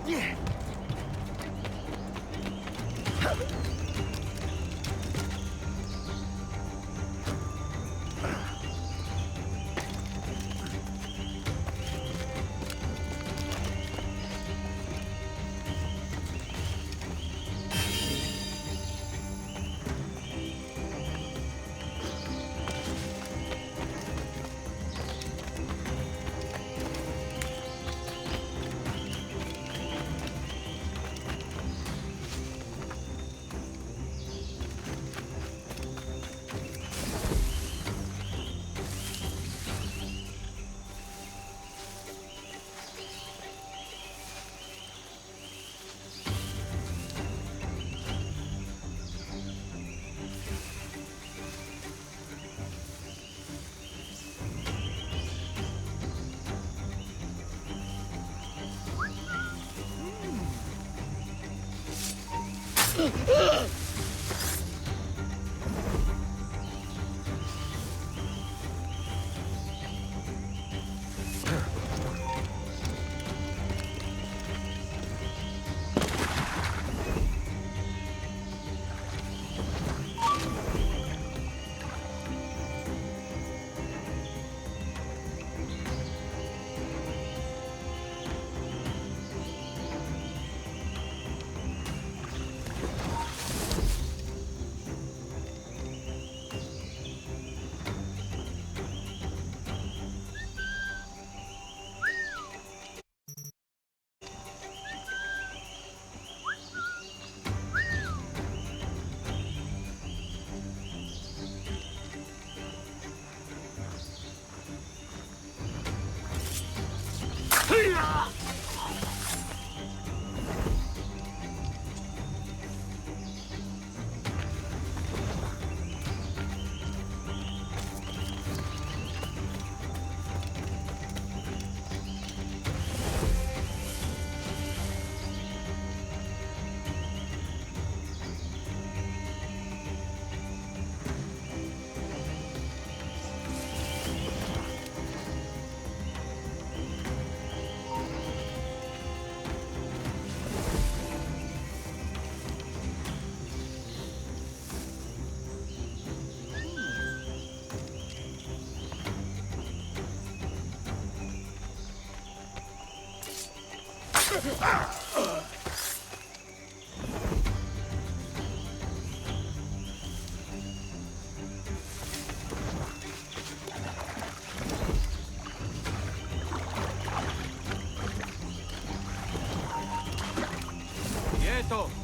¡Quieto!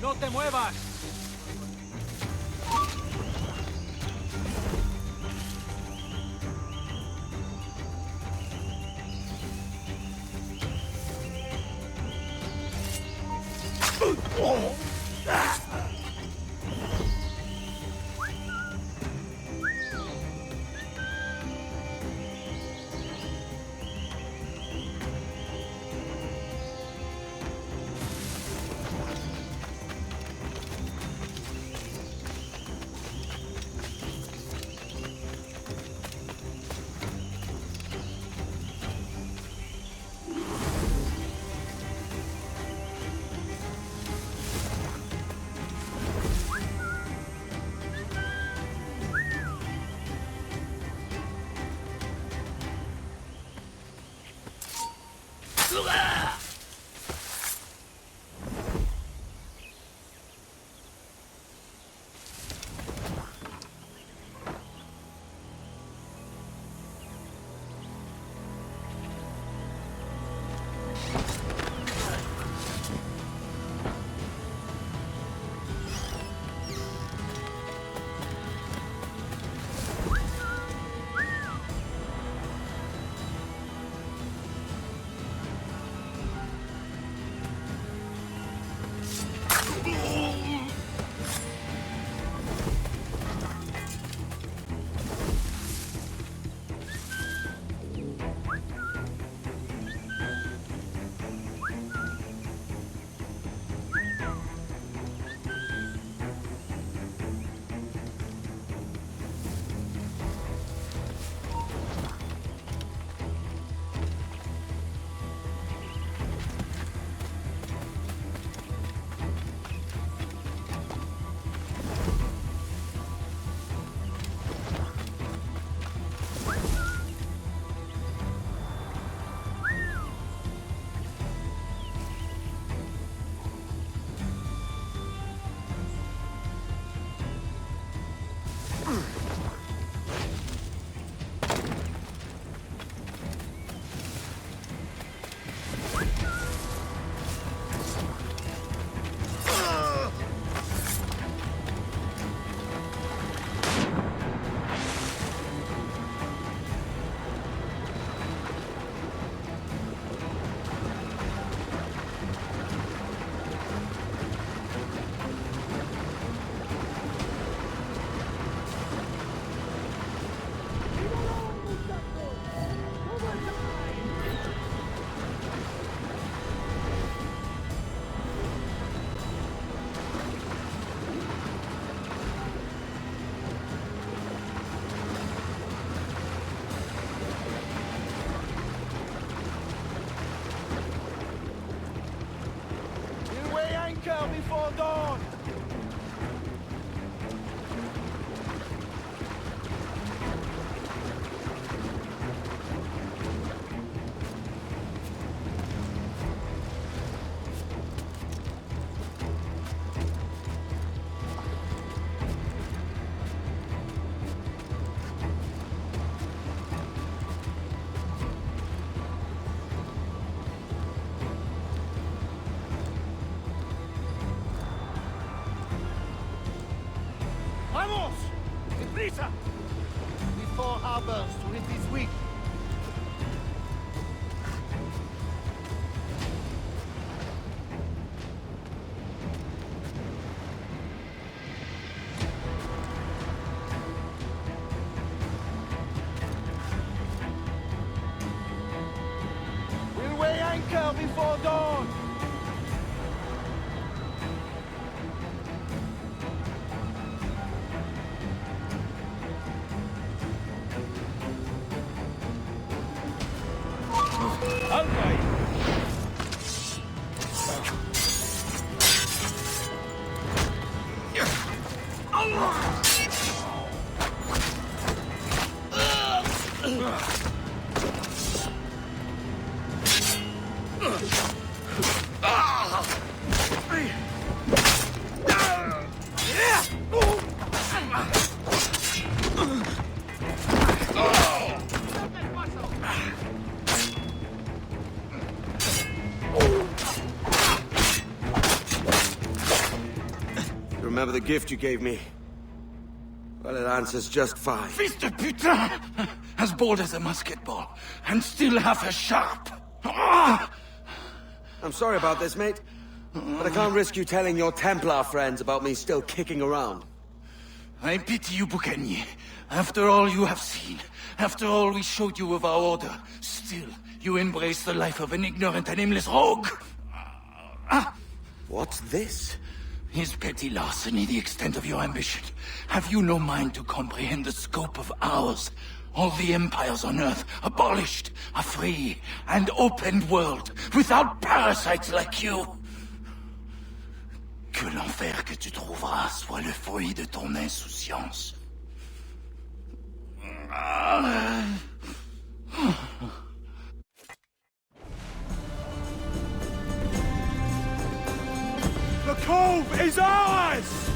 ¡No te muevas! before dawn! ¡Vamos! ¡Deprisa! Before harbors, with is weak. We'll weigh anchor before dawn! Remember the gift you gave me? Well, it answers just fine. Fils de putain! As bold as a musket ball, and still half as sharp. Ah! I'm sorry about this, mate. But I can't risk you telling your Templar friends about me still kicking around. I pity you, Boucanier. After all you have seen, after all we showed you of our order, still you embrace the life of an ignorant and aimless rogue. What's this? Is petty larceny the extent of your ambition? Have you no mind to comprehend the scope of ours? All the empires on Earth abolished, a free and open world, without parasites like you. Que l'enfer que tu trouveras soit le fruit de ton insouciance. The cove is ours!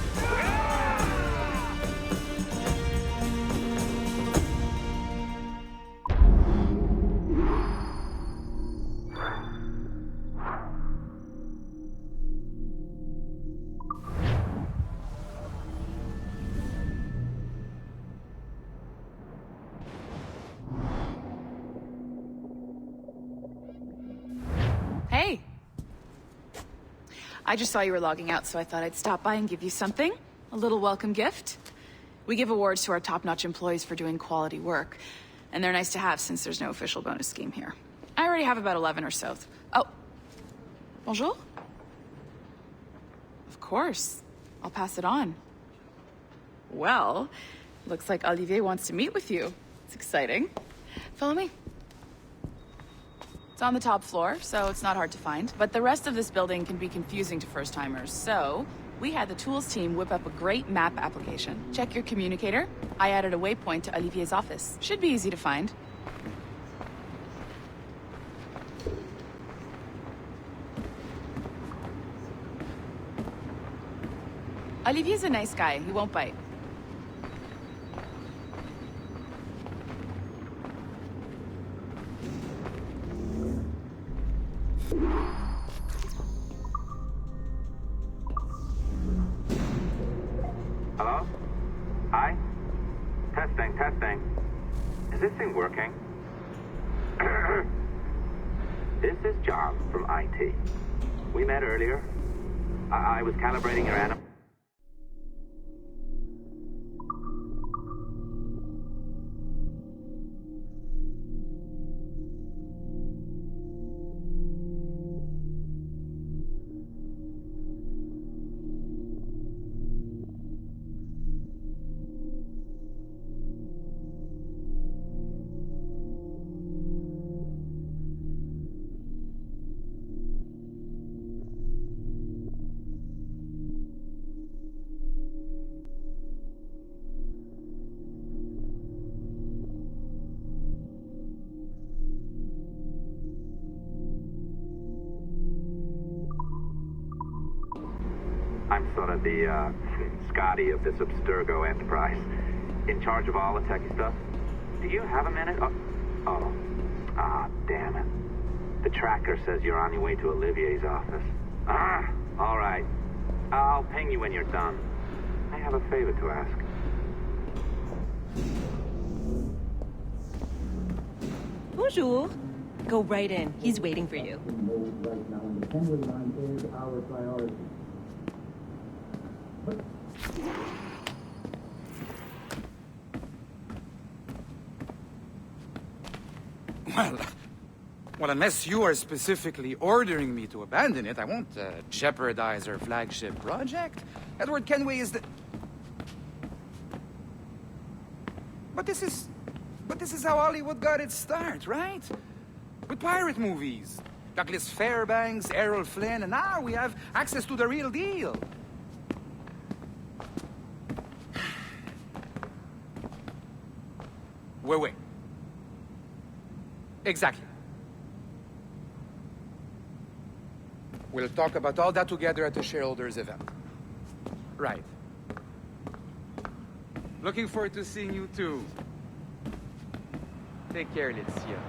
Hey. I just saw you were logging out, so I thought I'd stop by and give you something. A little welcome gift. We give awards to our top-notch employees for doing quality work, and they're nice to have since there's no official bonus scheme here. I already have about 11 or so. Oh. Bonjour? Of course. I'll pass it on. Well, looks like Olivier wants to meet with you. It's exciting. Follow me. It's on the top floor, so it's not hard to find. But the rest of this building can be confusing to first-timers, so we had the tools team whip up a great map application. Check your communicator. I added a waypoint to Olivier's office. Should be easy to find. Olivier's a nice guy. He won't bite. Hello? Hi? Testing, testing. Is this thing working? This is John from IT. We met earlier. I was calibrating your animal. I'm sort of the, Scotty of this Abstergo enterprise. In charge of all the techie stuff. Do you have a minute? Damn it. The tracker says you're on your way to Olivier's office. All right. I'll ping you when you're done. I have a favor to ask. Bonjour. Go right in. He's waiting for you. Well, unless you are specifically ordering me to abandon it, I won't jeopardize our flagship project. Edward Kenway is the... But this is how Hollywood got its start, right? With pirate movies. Douglas Fairbanks, Errol Flynn, and now we have access to the real deal. Wait. Exactly. We'll talk about all that together at the shareholders event. Right. Looking forward to seeing you too. Take care, Laetitia.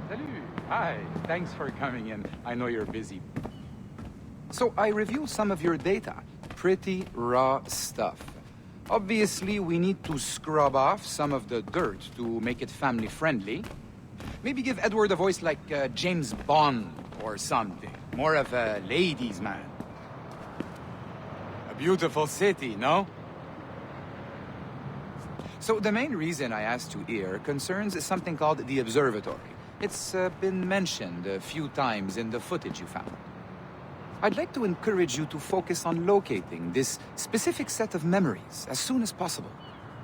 Salut. Hi. Thanks for coming in. I know you're busy. So I reviewed some of your data. Pretty raw stuff. Obviously, we need to scrub off some of the dirt to make it family-friendly. Maybe give Edward a voice like James Bond or something. More of a ladies' man. A beautiful city, no? So the main reason I asked you here concerns something called the Observatory. It's been mentioned a few times in the footage you found. I'd like to encourage you to focus on locating this specific set of memories as soon as possible.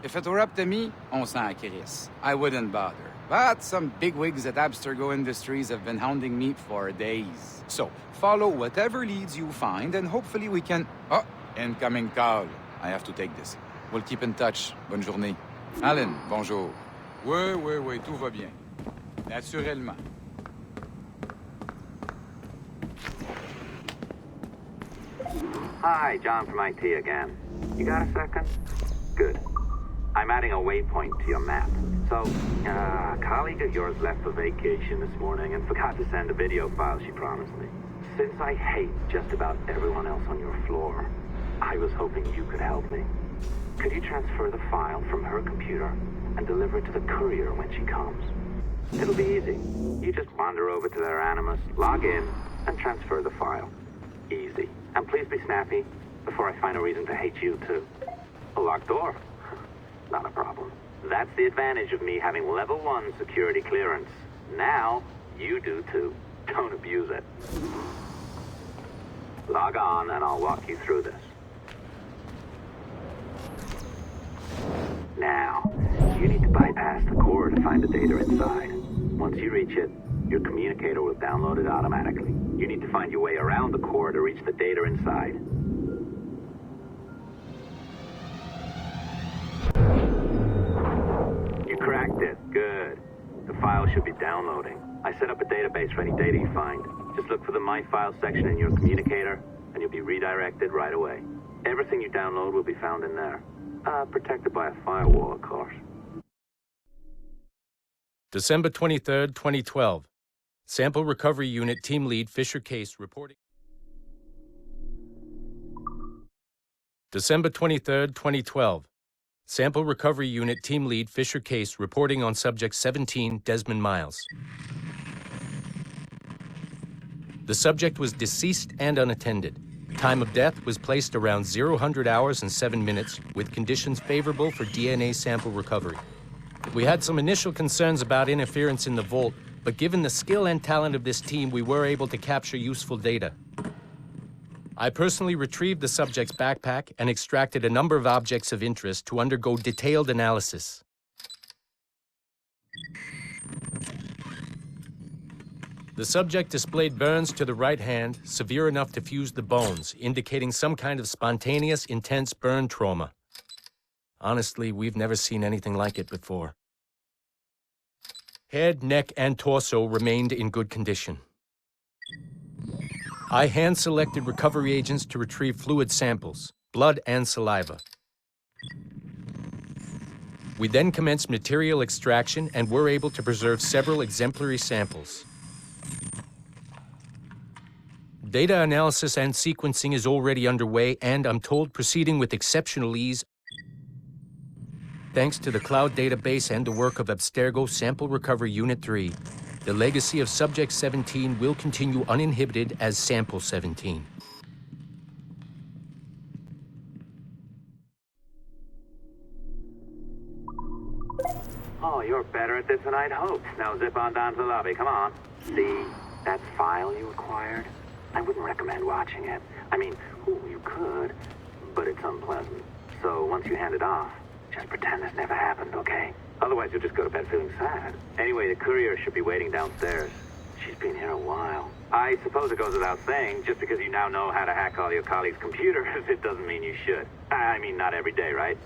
If it were up to me, on s'en crisse. I wouldn't bother. But some bigwigs at Abstergo Industries have been hounding me for days. So, follow whatever leads you find, and hopefully we can... Oh, incoming call. I have to take this. We'll keep in touch. Bonne journée. Alan, bonjour. Oui, tout va bien. Naturellement. Hi, John from IT again. You got a second? Good. I'm adding a waypoint to your map. So, a colleague of yours left for vacation this morning and forgot to send a video file she promised me. Since I hate just about everyone else on your floor, I was hoping you could help me. Could you transfer the file from her computer and deliver it to the courier when she comes? It'll be easy. You just wander over to their Animus, log in, and transfer the file. Easy. And please be snappy before I find a reason to hate you, too. A locked door? Not a problem. That's the advantage of me having level 1 security clearance. Now, you do, too. Don't abuse it. Log on, and I'll walk you through this. Now, you need to bypass the core to find the data inside. Once you reach it, your communicator will download it automatically. You need to find your way around the core to reach the data inside. You cracked it. Good. The file should be downloading. I set up a database for any data you find. Just look for the My Files section in your communicator, and you'll be redirected right away. Everything you download will be found in there. Protected by a firewall, of course. December 23rd, 2012. Sample Recovery Unit Team Lead Fisher Case reporting. December 23rd, 2012. Sample Recovery Unit Team Lead Fisher Case reporting on Subject 17, Desmond Miles. The subject was deceased and unattended. Time of death was placed around 00 hours and 7 minutes, with conditions favorable for DNA sample recovery. We had some initial concerns about interference in the vault, but given the skill and talent of this team, we were able to capture useful data. I personally retrieved the subject's backpack and extracted a number of objects of interest to undergo detailed analysis. The subject displayed burns to the right hand, severe enough to fuse the bones, indicating some kind of spontaneous, intense burn trauma. Honestly, we've never seen anything like it before. Head, neck, and torso remained in good condition. I hand-selected recovery agents to retrieve fluid samples, blood and saliva. We then commenced material extraction and were able to preserve several exemplary samples. Data analysis and sequencing is already underway, and I'm told proceeding with exceptional ease thanks to the cloud database and the work of Abstergo Sample Recovery Unit 3. The legacy of Subject 17 will continue uninhibited as Sample 17. Oh, you're better at this than I'd hoped. Now zip on down to the lobby. Come on. See that file you acquired? I wouldn't recommend watching it. I mean, you could, but it's unpleasant. So once you hand it off, just pretend this never happened, okay? Otherwise, you'll just go to bed feeling sad. Anyway, the courier should be waiting downstairs. She's been here a while. I suppose it goes without saying, just because you now know how to hack all your colleagues' computers, it doesn't mean you should. I mean, not every day, right?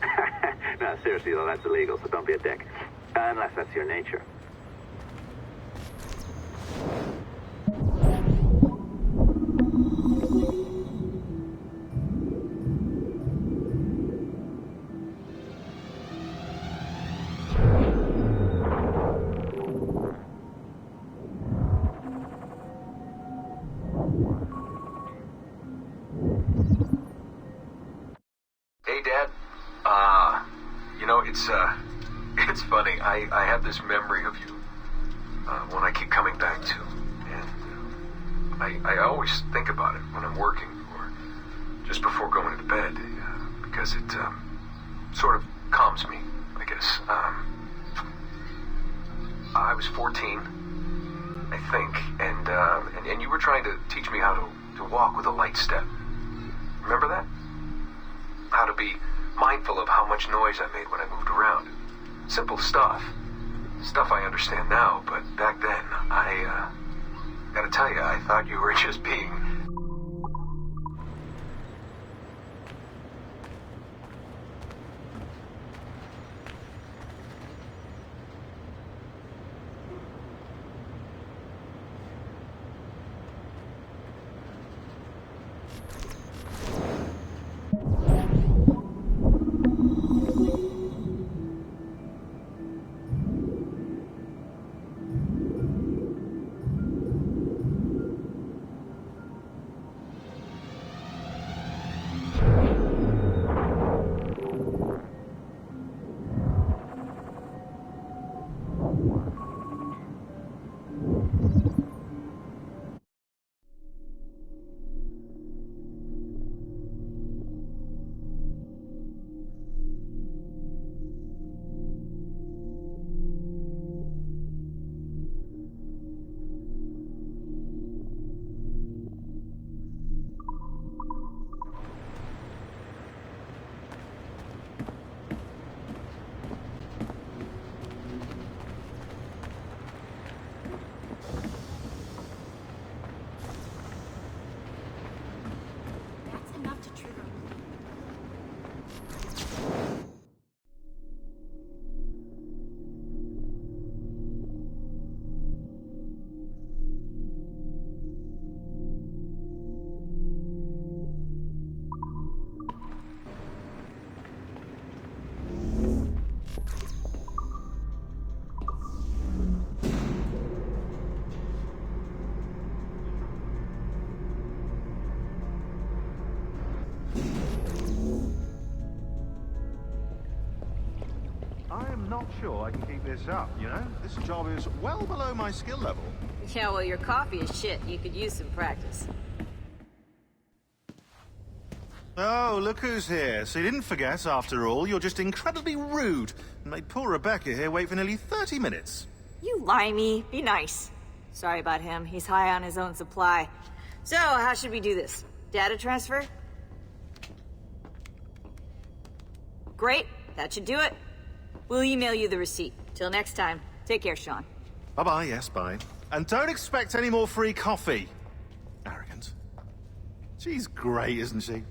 No, seriously, though, that's illegal, so don't be a dick. Unless that's your nature. Hey, Dad. It's funny. I have this memory of you, one I keep coming back to. And I always think about it when I'm working or just before going to bed, because it sort of calms me, I guess. I was 14, I think, and you were trying to teach me how to walk with a light step. Remember that? How to be mindful of how much noise I made when I moved around. Simple stuff. Stuff I understand now, but back then, I gotta tell you, I thought you were just being... I'm not sure I can keep this up, you know? This job is well below my skill level. Yeah, well, your coffee is shit. You could use some practice. Oh, look who's here. So you didn't forget, after all, you're just incredibly rude and made poor Rebecca here wait for nearly 30 minutes. You limey. Be nice. Sorry about him. He's high on his own supply. So, how should we do this? Data transfer? Great. That should do it. We'll email you the receipt. Till next time. Take care, Sean. Bye-bye, yes, bye. And don't expect any more free coffee. Arrogant. She's great, isn't she?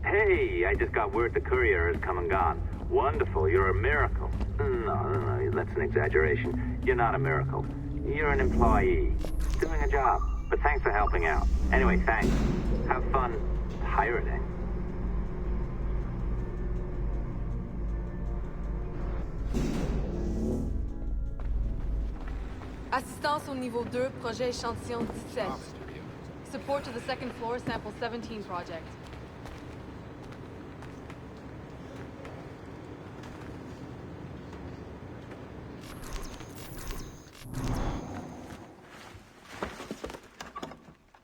Hey, I just got word the courier has come and gone. Wonderful, you're a miracle. No, that's an exaggeration. You're not a miracle. You're an employee. Doing a job. But thanks for helping out. Anyway, thanks. Have fun pirating. Assistance au niveau 2, projet échantillon 17. Support to the second floor, sample 17 project.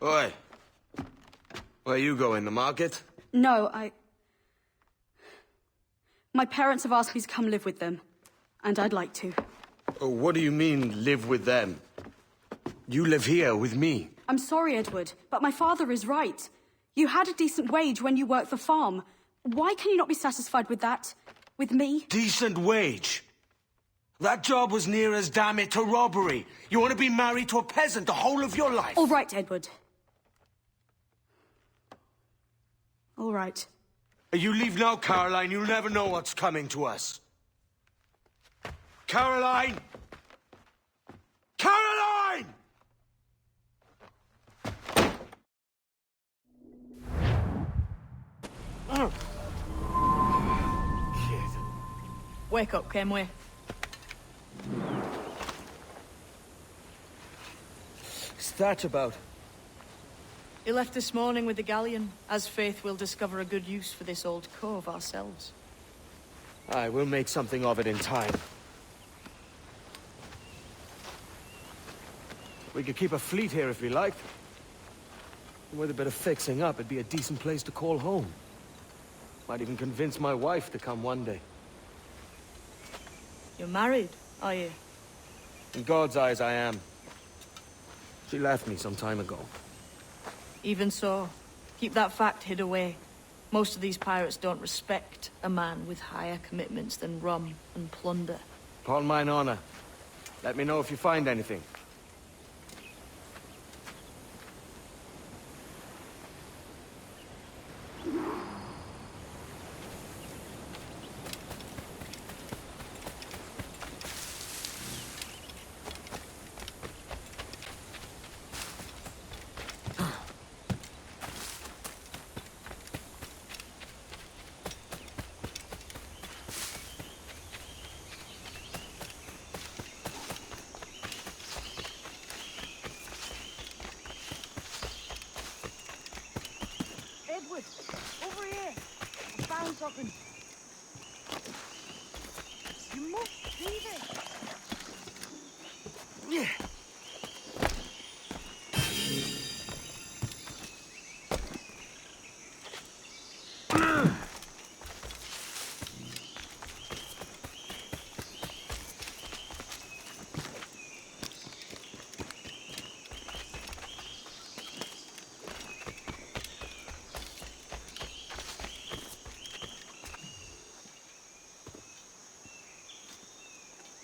Oi. Where you going, the market? No, My parents have asked me to come live with them, and I'd like to. Oh, what do you mean, live with them? You live here with me. I'm sorry, Edward, but my father is right. You had a decent wage when you worked the farm. Why can you not be satisfied with that? With me? Decent wage? That job was near as, damn it, to robbery. You want to be married to a peasant the whole of your life? All right, Edward. All right. You leave now, Caroline. You'll never know what's coming to us. Caroline! Caroline! Oh. Kid. Wake up, Kenway. What's that about? He left this morning with the galleon. As faith, we'll discover a good use for this old cove ourselves. Aye, we'll make something of it in time. We could keep a fleet here if we liked. With a bit of fixing up, it'd be a decent place to call home. Might even convince my wife to come one day. You're married, are you? In God's eyes, I am. She left me some time ago. Even so, keep that fact hid away. Most of these pirates don't respect a man with higher commitments than rum and plunder. Upon mine honor. Let me know if you find anything. Edward, over here. I found something. You must see this. Yeah.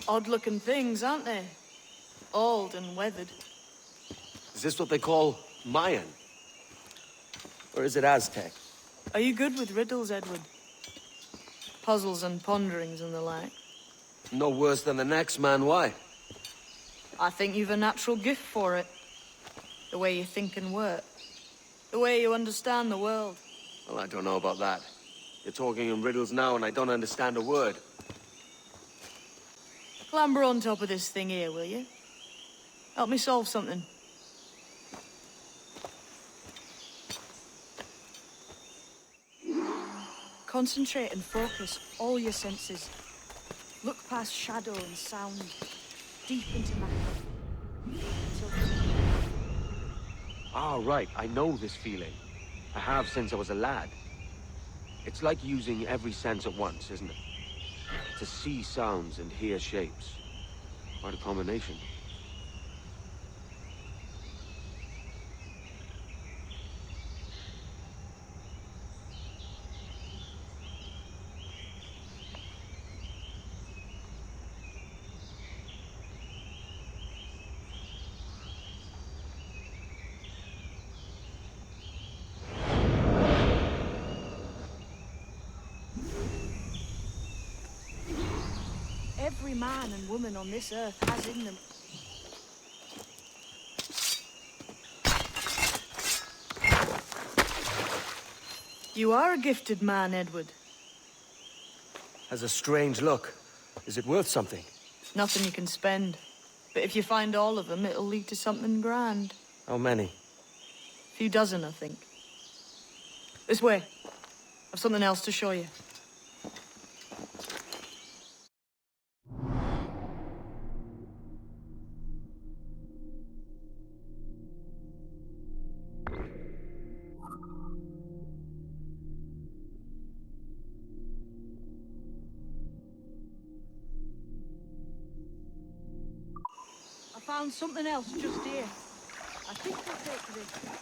Odd-looking things, aren't they? Old and weathered. Is this what they call Mayan? Or is it Aztec? Are you good with riddles, Edward? Puzzles and ponderings and the like? No worse than the next man, why? I think you've a natural gift for it. The way you think and work. The way you understand the world. Well, I don't know about that. You're talking in riddles now and I don't understand a word. Clamber on top of this thing here, will you? Help me solve something. Concentrate and focus all your senses. Look past shadow and sound, deep into matter. Ah, right. I know this feeling. I have since I was a lad. It's like using every sense at once, isn't it? To see sounds and hear shapes. Quite a combination. Every man and woman on this earth has in them You are a gifted man, Edward. Has a strange look. Is it worth something? It's nothing you can spend. But if you find all of them, it'll lead to something grand. How many? A few dozen, I think. This way. I've something else to show you. I found something else just here. I think we'll take this.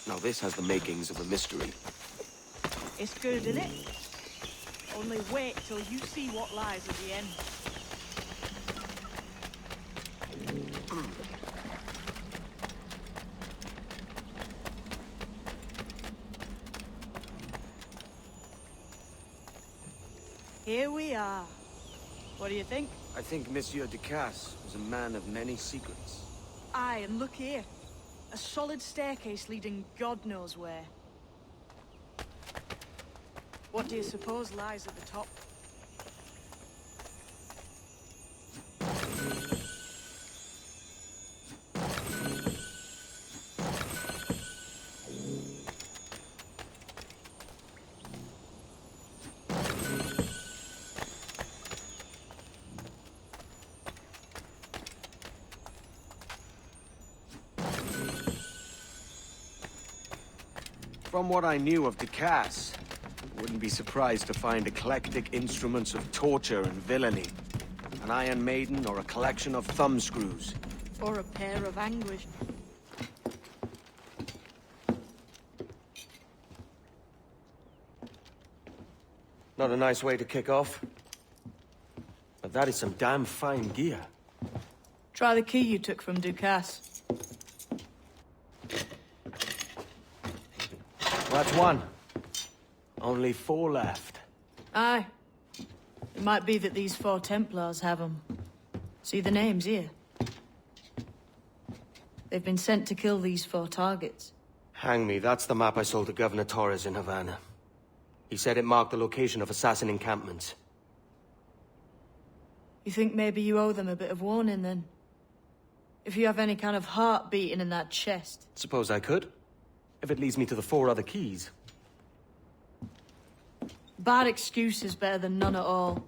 Now this has the makings of a mystery. It's good, isn't it? Only wait till you see what lies at the end. Here we are. What do you think? I think Monsieur Ducasse was a man of many secrets. Aye, and look here. A solid staircase leading God knows where. What do you suppose lies at the top? From what I knew of Ducasse, I wouldn't be surprised to find eclectic instruments of torture and villainy. An Iron Maiden or a collection of thumbscrews. Or a pair of anguish. Not a nice way to kick off. But that is some damn fine gear. Try the key you took from Ducasse. That's one. Only 4 left. Aye. It might be that these 4 Templars have them. See the names here? They've been sent to kill these 4 targets. Hang me, that's the map I sold to Governor Torres in Havana. He said it marked the location of assassin encampments. You think maybe you owe them a bit of warning, then? If you have any kind of heart beating in that chest. Suppose I could? If it leads me to the 4 other keys. Bad excuse is better than none at all.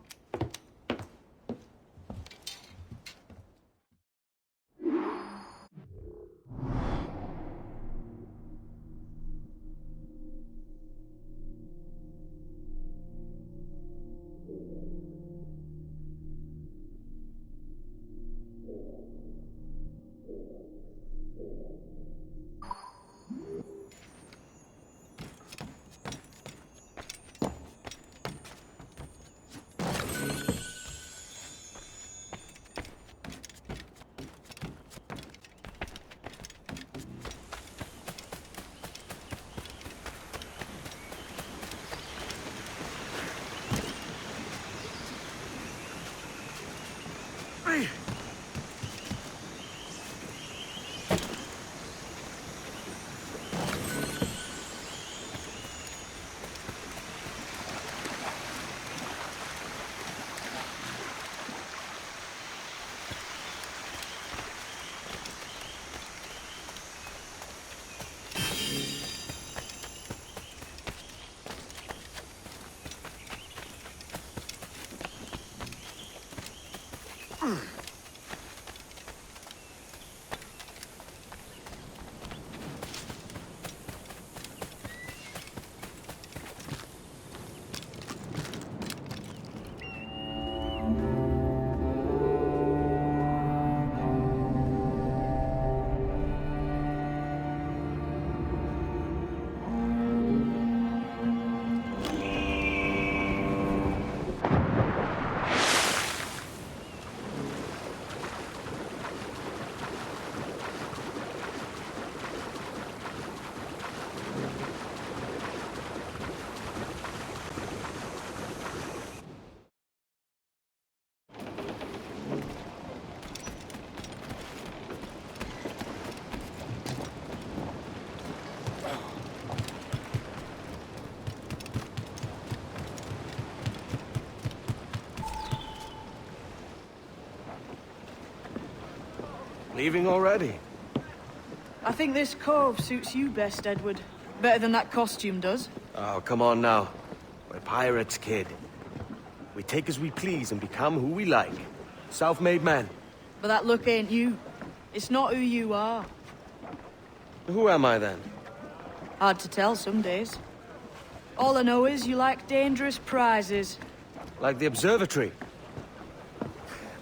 Leaving already? I think this cove suits you best, Edward. Better than that costume does. Oh, come on now. We're pirates, kid. We take as we please and become who we like. Self-made men. But that look ain't you. It's not who you are. Who am I then? Hard to tell some days. All I know is you like dangerous prizes. Like the observatory.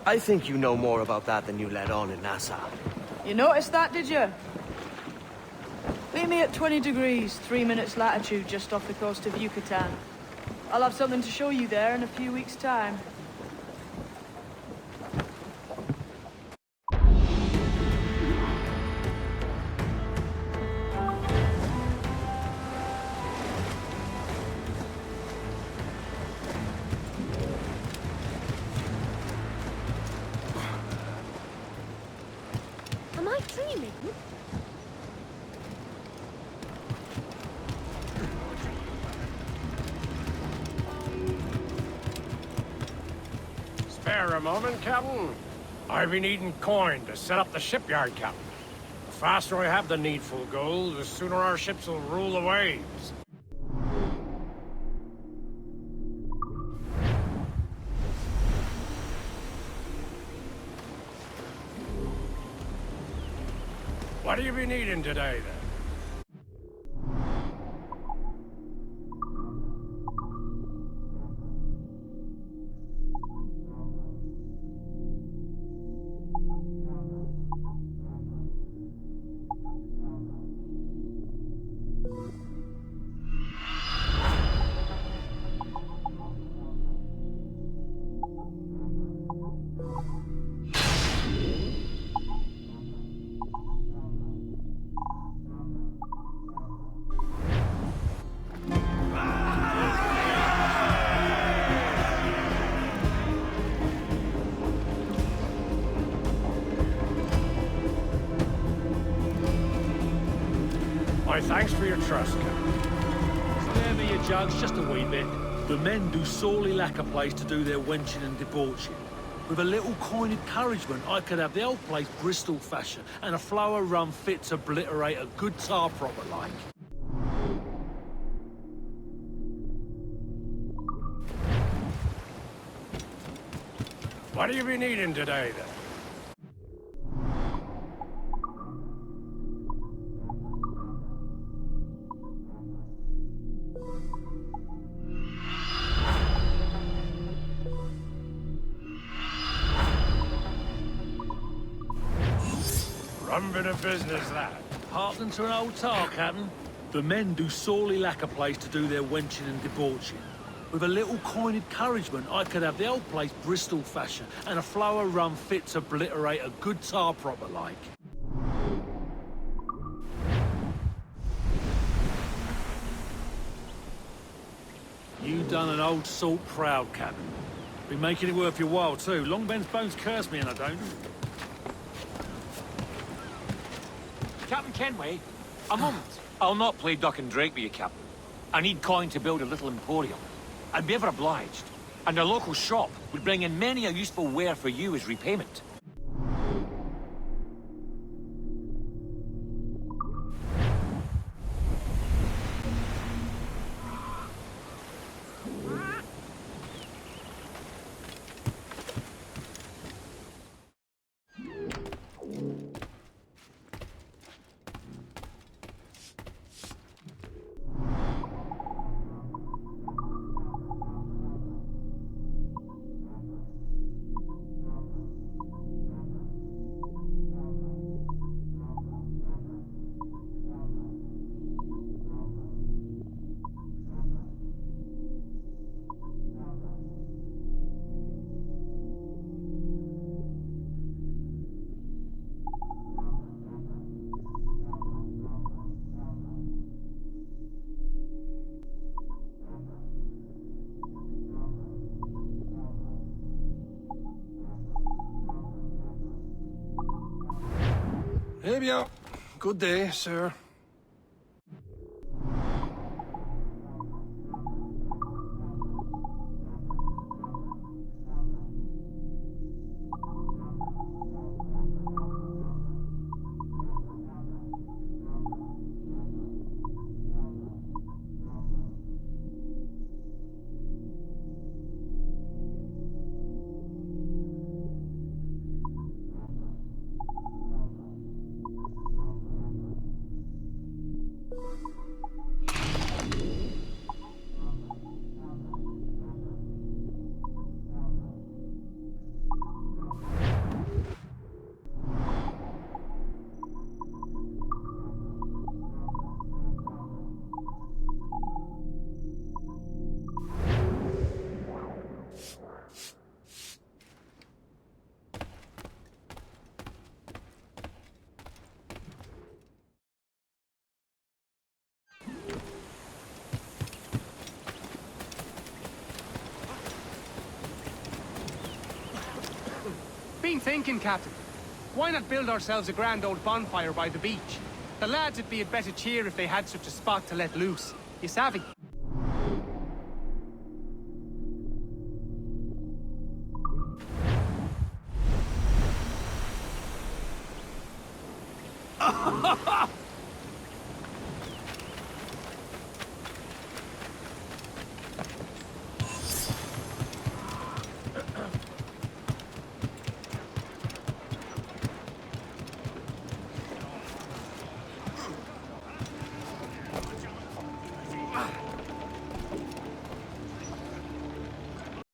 I think you know more about that than you let on in Nassau. You noticed that, did you? Meet me at 20 degrees, 3 minutes latitude just off the coast of Yucatan. I'll have something to show you there in a few weeks' time. Am I dreaming? Spare a moment, Captain? I've been needing coin to set up the shipyard, Captain. The faster I have the needful gold, the sooner our ships will rule the waves. What do you be needing today, then? My thanks for your trust, Captain. Spare me your jugs, just a wee bit. The men do sorely lack a place to do their wenching and debauching. With a little coin encouragement, I could have the old place Bristol fashion, and a flow of rum fit to obliterate a good tar proper like. What do you be needing today, then? Rum bit of business, that. Hearken to an old tar, Captain. The men do sorely lack a place to do their wenching and debauching. With a little coin encouragement, I could have the old place Bristol fashion, and a flow of rum fit to obliterate a good tar proper like. You done an old salt proud, Captain. Been making it worth your while, too. Long Ben's bones curse me, and I don't. Captain Kenway, a moment. I'll not play duck and drake with you, Captain. I need coin to build a little emporium. I'd be ever obliged. And a local shop would bring in many a useful ware for you as repayment. Eh bien, good day, sir. thinking, Captain? Why not build ourselves a grand old bonfire by the beach? The lads would be a better cheer if they had such a spot to let loose. You savvy?